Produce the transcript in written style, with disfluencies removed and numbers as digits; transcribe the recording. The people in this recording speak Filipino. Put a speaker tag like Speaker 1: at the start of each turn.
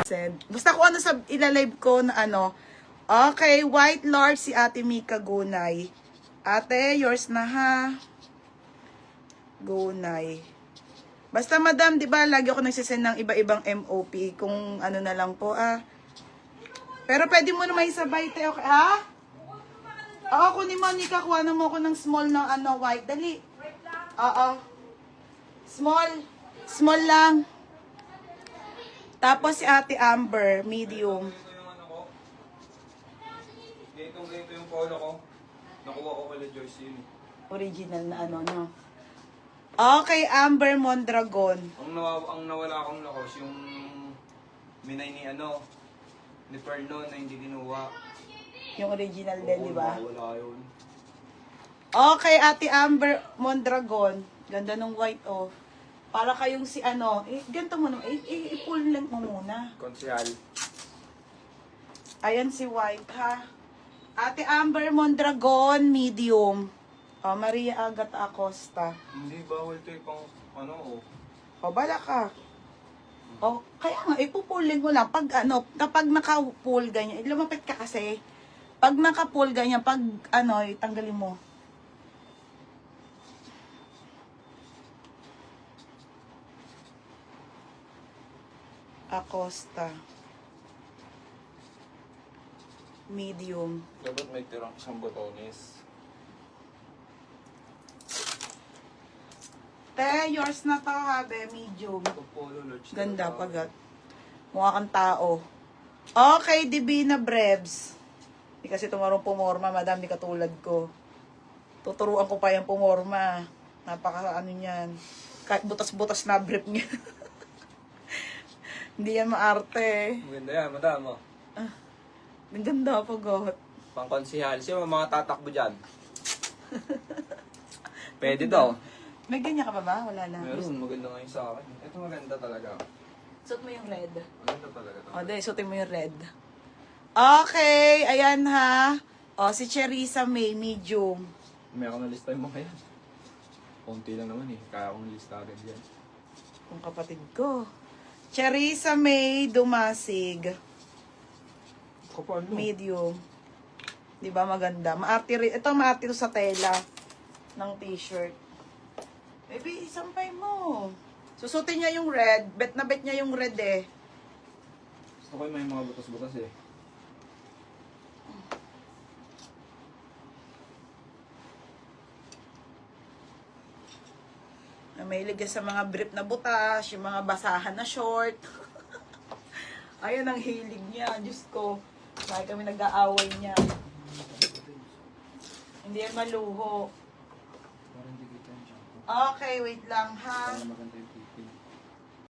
Speaker 1: Send. Basta kung ano sa ilalive ko na ano. Okay, White Lord si Ate Mika Gunay. Ate, yours na ha. Gunay. Basta madam, di ba, lagi ako nagsisend ng iba-ibang MOP. Kung ano na lang po, Pero pwede mo na may sabay, te, okay, ha? Oo, kunin mo, Nika, kuha na mo ako ng small na ano, white. Dali. Oo. Small. Small lang. Tapos si Ate Amber, medium.
Speaker 2: Ganito yung polo ko. Nakuha ko kala Joyce yun.
Speaker 1: Original na ano, no? Okay, Amber Mondragon.
Speaker 2: Ang nawala akong lakos, yung minay ni ni Perno na hindi kinuha.
Speaker 1: Yung original din, di ba?
Speaker 2: Wala yun.
Speaker 1: Okay, Ate Amber Mondragon. Ganda ng white, oh. Para kayong si ganito mo naman. I-pull length mo muna.
Speaker 2: Konsyal.
Speaker 1: Ayan si white, ha? Ate Amber Mondragon, medium. Oh, Maria Agata Acosta.
Speaker 2: Hindi bawal to pang
Speaker 1: O, bala ka. O, kaya nga, ipupulling mo lang. Pag kapag naka-pull ganyan, lumapit ka kasi. Pag naka-pull ganyan, pag tanggalin mo. Acosta. Medium.
Speaker 2: Dapat may tirang isang botones.
Speaker 1: Te, yours na to ha, be, medium.
Speaker 2: Polo, Lodge.
Speaker 1: Ganda pagat. Mukha kang tao. Okay, Divina Brebs. Di kasi tumarong pumorma, madam, di katulad ko. Tuturuan ko pa yung pumorma. Napaka niyan. Kahit butas-butas na brief niya. Hindi yan maarte.
Speaker 2: Maganda yan, madam.
Speaker 1: Ang ganda pagat.
Speaker 2: Pang konsihal. Sino mga tatakbo dyan? Pwede daw.
Speaker 1: May ganyan ka pa ba? Wala lang.
Speaker 2: Meron, maganda nga yung sa akin. Ito maganda talaga.
Speaker 1: Suot mo yung red.
Speaker 2: Maganda talaga.
Speaker 1: O, dahil suotin mo yung red. Okay, ayan ha. O, si Cherisa May, medium.
Speaker 2: May ako na lista yung mga yan. Konti lang naman eh. Kaya akong lista agad yan.
Speaker 1: Kung kapatid ko. Cherisa May, Dumasig.
Speaker 2: Kapal mo.
Speaker 1: Medium. Di ba maganda? Maarte rin. Ito maarte to sa tela ng t-shirt. Baby, isampay mo. Susutin niya yung red. Bet na bet niya yung red eh.
Speaker 2: Gusto ko yung may mga butas-butas eh.
Speaker 1: Mahilig yan sa mga brief na butas, yung mga basahan na short. Ayan ang hilig niya. Diyos ko. Bakit kami nag-aaway niya. Hindi yan maluho.
Speaker 2: Parang hindi kita yung shampoo.
Speaker 1: Okay, wait lang ha.
Speaker 2: Para maganda yung